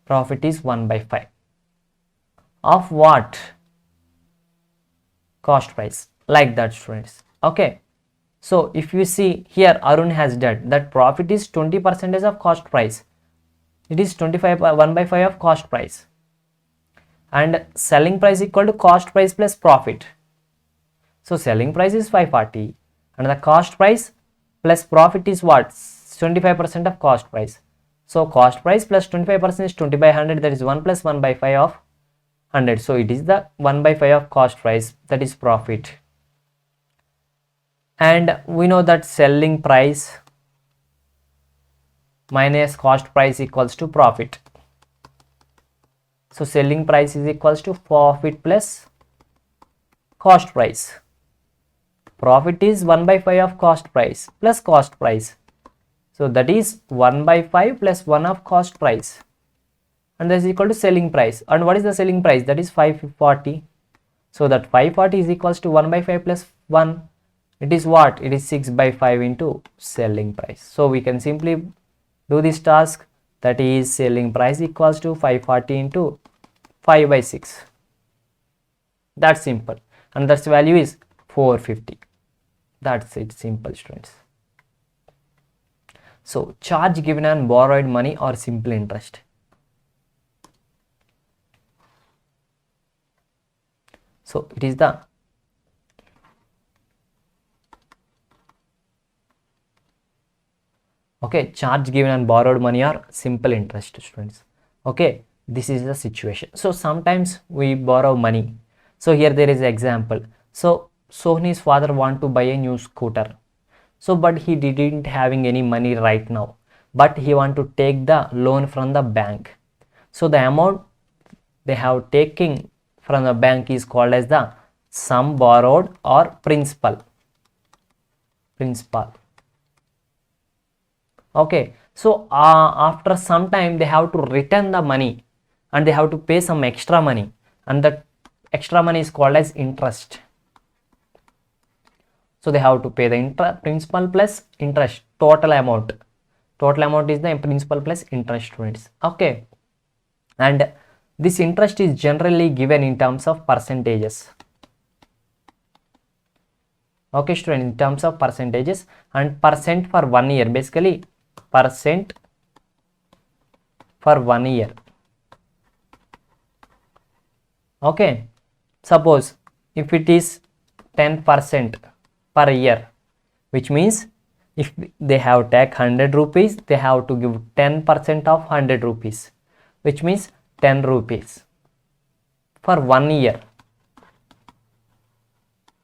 Profit is 1 by 5 of what? Cost price, like that students. Okay, so if you see here, Arun has done that profit is 20% of cost price. It is 1 by 5 of cost price, and selling price equal to cost price plus profit. So selling price is 540 and the cost price plus profit is what? 25% of cost price. So cost price plus 25% is 20 by 100, that is 1 plus 1 by 5 of 100. So it is the 1 by 5 of cost price, that is profit. And we know that selling price minus cost price equals to profit. So selling price is equals to profit plus cost price. Profit is 1 by 5 of cost price plus cost price. So that is 1 by 5 plus 1 of cost price, and that is equal to selling price. And what is the selling price? That is 540. So that 540 is equals to 1 by 5 plus 1. It is what? It is 6 by 5 into selling price. So we can simply do this task, that is selling price equals to 540 into 5 by 6. That's simple, and that's value is 450. That's it, simple students. So charge given on borrowed money or simple interest. So it is the charge given on borrowed money or simple interest, students. Okay, this is the situation. So sometimes we borrow money. So here there is an example. So Sohni's father want to buy a new scooter. So but he didn't having any money right now, but he want to take the loan from the bank. So the amount they have taken from the bank is called as the sum borrowed or principal. Okay, so after some time they have to return the money and they have to pay some extra money, and that extra money is called as interest. So they have to pay the principal plus interest, total amount. Total amount is the principal plus interest, students. Okay, and this interest is generally given in terms of percentages. Okay student, in terms of percentages, and percent for 1 year, basically percent for 1 year. Okay, suppose if it is 10% per year, which means if they have take 100 rupees, they have to give 10% of 100 rupees, which means 10 rupees for 1 year.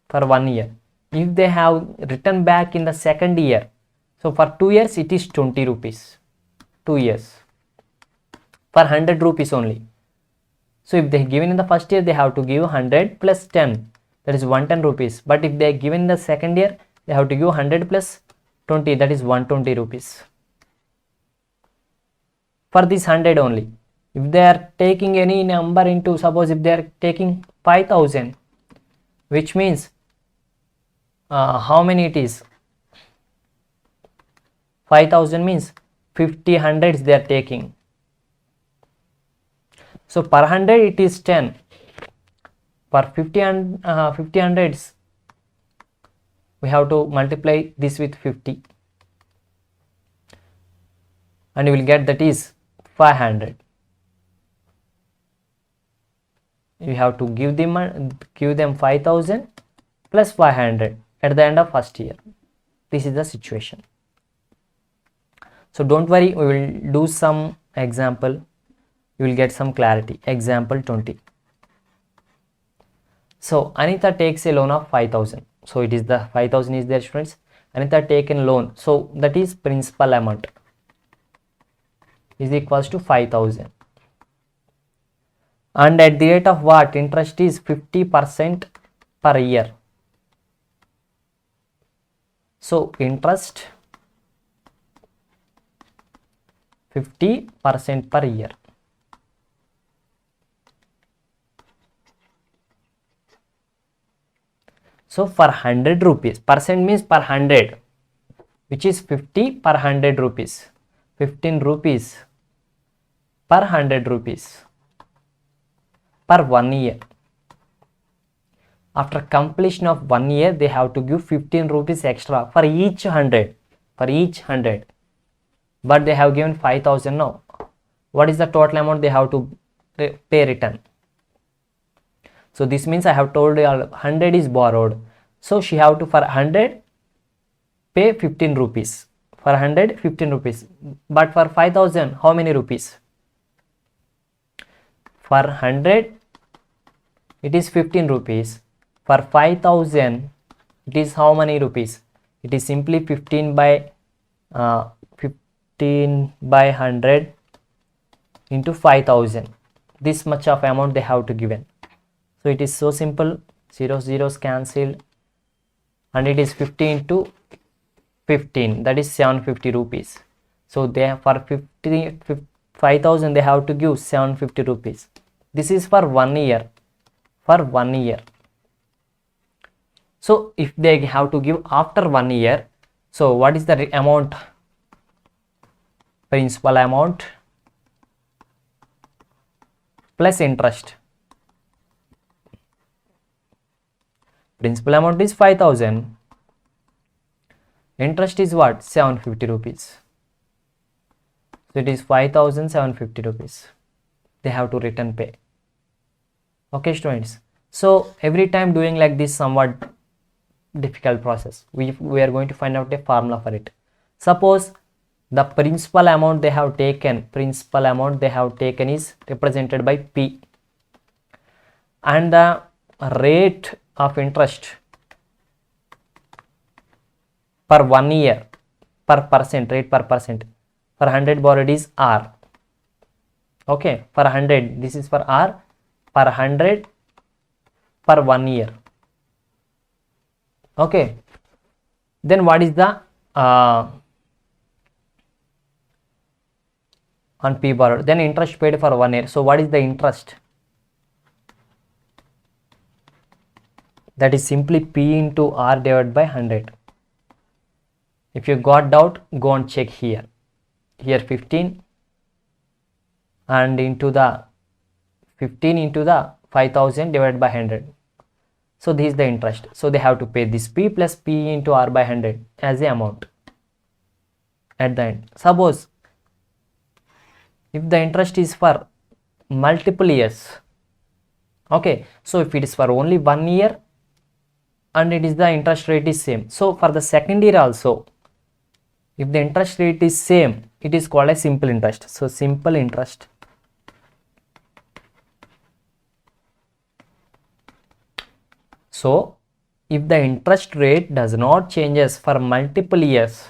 For 1 year. If they have returned back in the second year, so for 2 years it is 20 rupees. 2 years for 100 rupees only. So if they given in the first year, they have to give 100 plus 10, that is 110 rupees. But if they are given in the second year, they have to give 100 plus 20, that is 120 rupees. For this 100 only. If they are taking any number into, suppose if they are taking 5000, which means how many it is? 5000 means 50 hundreds they are taking. So per 100 it is 10. For 50 hundreds we have to multiply this with 50 and you will get that is 500. You have to give them 5000 plus 500 at the end of first year. This is the situation. So don't worry, we will do some example. You will get some clarity. Example 20. So Anita takes a loan of 5000. So it is the 5000 is there, students. Anita taken loan. So that is principal amount is equals to 5000. And at the rate of what? Interest is 50% per year. So interest 50% per year. So for 100 rupees, percent means per 100, which is 50 per 100 rupees, 15 rupees per 100 rupees per 1 year. After completion of 1 year, they have to give 15 rupees extra for each 100, but they have given 5000 now. What is the total amount they have to pay return? So this means I have told you 100 is borrowed. So she have to for 100 pay 15 rupees. For 100, 15 rupees. But for 5000, how many rupees? For 100, it is 15 rupees. For 5000, it is how many rupees? It is simply 15 by 100 into 5000. This much of amount they have to given. So it is so simple. 0 zeros cancelled, and it is 50 into 15, that is 750 rupees. So they have for 5000 they have to give 750 rupees. This is for 1 year. For 1 year. So if they have to give after 1 year, so what is the amount? Principal amount plus interest. Principal amount is 5000. Interest is what? 750 rupees. So it is 5750 rupees. They have to return pay. Okay, students. So every time doing like this somewhat difficult process. We are going to find out a formula for it. Suppose the principal amount they have taken is represented by P, and the rate of interest per 1 year per percent, rate per percent for 100 borrowed is R. Okay, for 100, this is for R, per 100 per 1 year. Okay, then what is the on P borrowed, then interest paid for 1 year. So what is the interest? That is simply P into R divided by 100. If you got doubt, go and check here. Here 15 and into the 15 into the 5000 divided by 100. So this is the interest. So they have to pay this P plus P into R by 100 as the amount at the end. Suppose if the interest is for multiple years, okay, so if it is for only 1 year and it is the interest rate is same, so for the second year also, if the interest rate is same, it is called a simple interest. So simple interest. So if the interest rate does not changes for multiple years,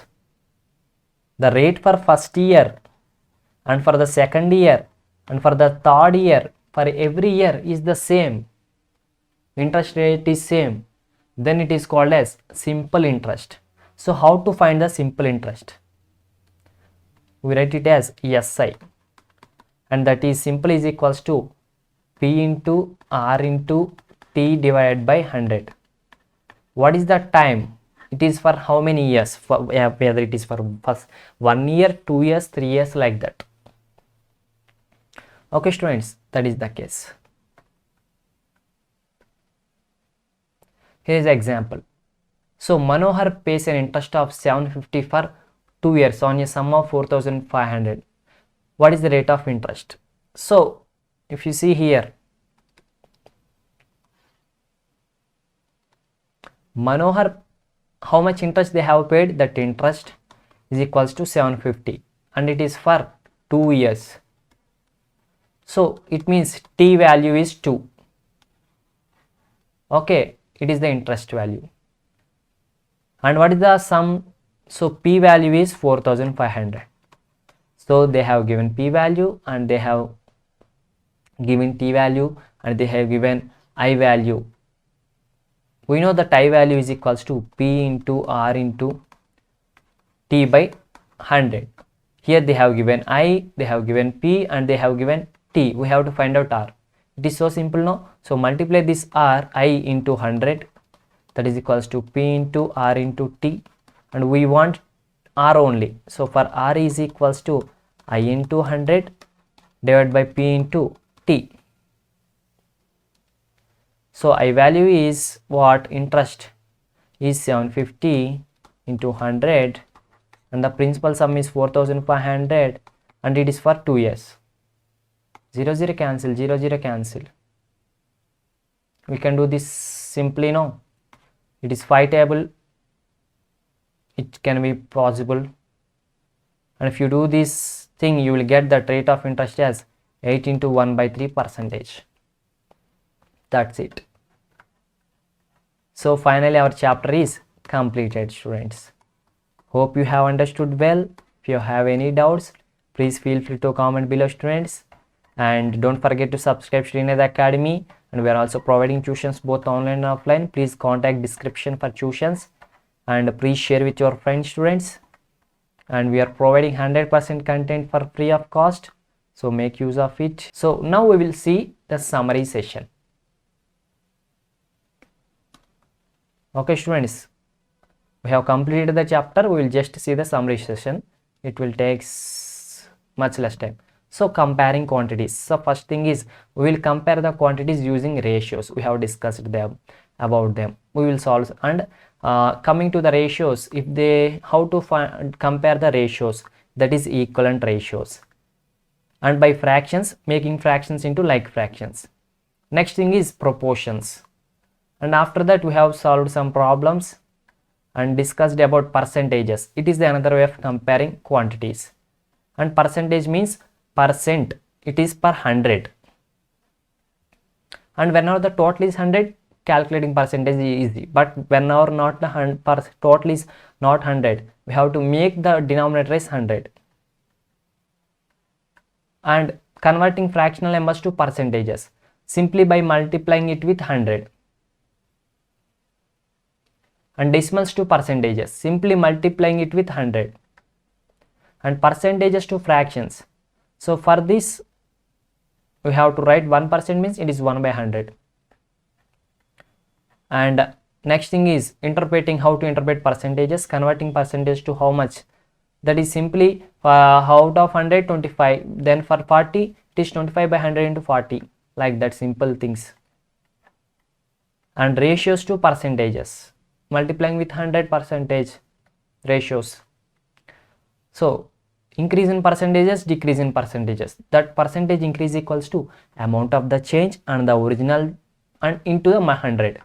the rate for first year and for the second year and for the third year, for every year is the same, interest rate is same, then it is called as simple interest. So how to find the simple interest? We write it as SI, and that is simple is equals to P into R into T divided by 100. What is the time? it is for how many years, for whether it is for first 1 year, 2 years, 3 years, like that. Okay students, that is the case. Here is example. So Manohar pays an interest of 750 for 2 years on a sum of 4500. What is the rate of interest? So if you see here, Manohar, how much interest they have paid? That interest is equals to 750 and it is for 2 years. So it means T value is 2. Okay, it is the interest value. And what is the sum? So P value is 4500. So they have given P value and they have given T value and they have given I value. We know that I value is equals to P into R into T by 100. Here they have given I, they have given P and they have given T. We have to find out R. It is so simple now. So multiply this R, I into 100, that is equals to P into R into T, and we want R only. So for R is equals to I into 100 divided by P into T. So I value is what? Interest is 750 into 100 and the principal sum is 4500 and it is for 2 years. 0 0 cancel, 0 0 cancel. We can do this simply now. It is 5 table. It can be possible. And if you do this thing, you will get the rate of interest as 8 into 1 by 3 percentage. That's it. So finally our chapter is completed, students. Hope you have understood well. If you have any doubts, please feel free to comment below, students. And don't forget to subscribe Sreenath Academy. And we are also providing tuitions both online and offline. Please contact description for tuitions. And please share with your friends, students. And we are providing 100% content for free of cost. So make use of it. So now we will see the summary session. Okay students, we have completed the chapter. We will just see the summary session. It will take much less time. So comparing quantities. So first thing is we will compare the quantities using ratios. We have discussed them about them. We will solve and coming to the ratios, if they how to compare the ratios, that is equivalent ratios, and by fractions, making fractions into like fractions. Next thing is proportions, and after that we have solved some problems and discussed about percentages. It is the another way of comparing quantities, and percentage means percent, it is per 100, and whenever the total is 100, calculating percentage is easy, but whenever not the total is not 100, we have to make the denominator is 100. And converting fractional numbers to percentages simply by multiplying it with 100, and decimals to percentages simply multiplying it with 100, and percentages to fractions. So for this we have to write 1% means it is 1 by 100. And next thing is interpreting, how to interpret percentages, converting percentage to how much, that is simply out of 100 25, then for 40 it is 25 by 100 into 40, like that, simple things. And ratios to percentages, multiplying with 100 percentage ratios. So increase in percentages, decrease in percentages, that percentage increase equals to amount of the change and the original and into the 100.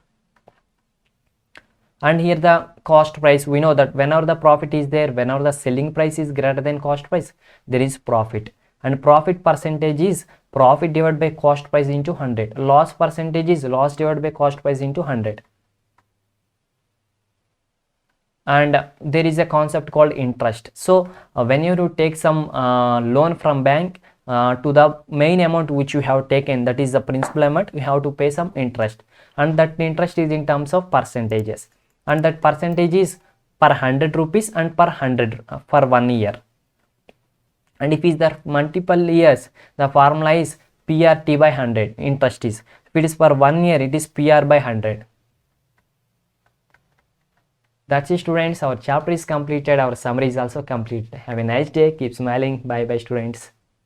And here the cost price, we know that whenever the profit is there, whenever the selling price is greater than cost price, there is profit. And profit percentage is profit divided by cost price into 100. Loss percentage is loss divided by cost price into 100. And there is a concept called interest. So when you take some loan from bank, to the main amount which you have taken, that is the principal amount, you have to pay some interest, and that interest is in terms of percentages, and that percentage is per 100 rupees and per 100 for 1 year. And if it is the multiple years, the formula is PRT by 100. Interest is, if it is for 1 year, it is PR by 100. That's it, students. Our chapter is completed. Our summary is also complete. Have a nice day. Keep smiling. Bye bye, students.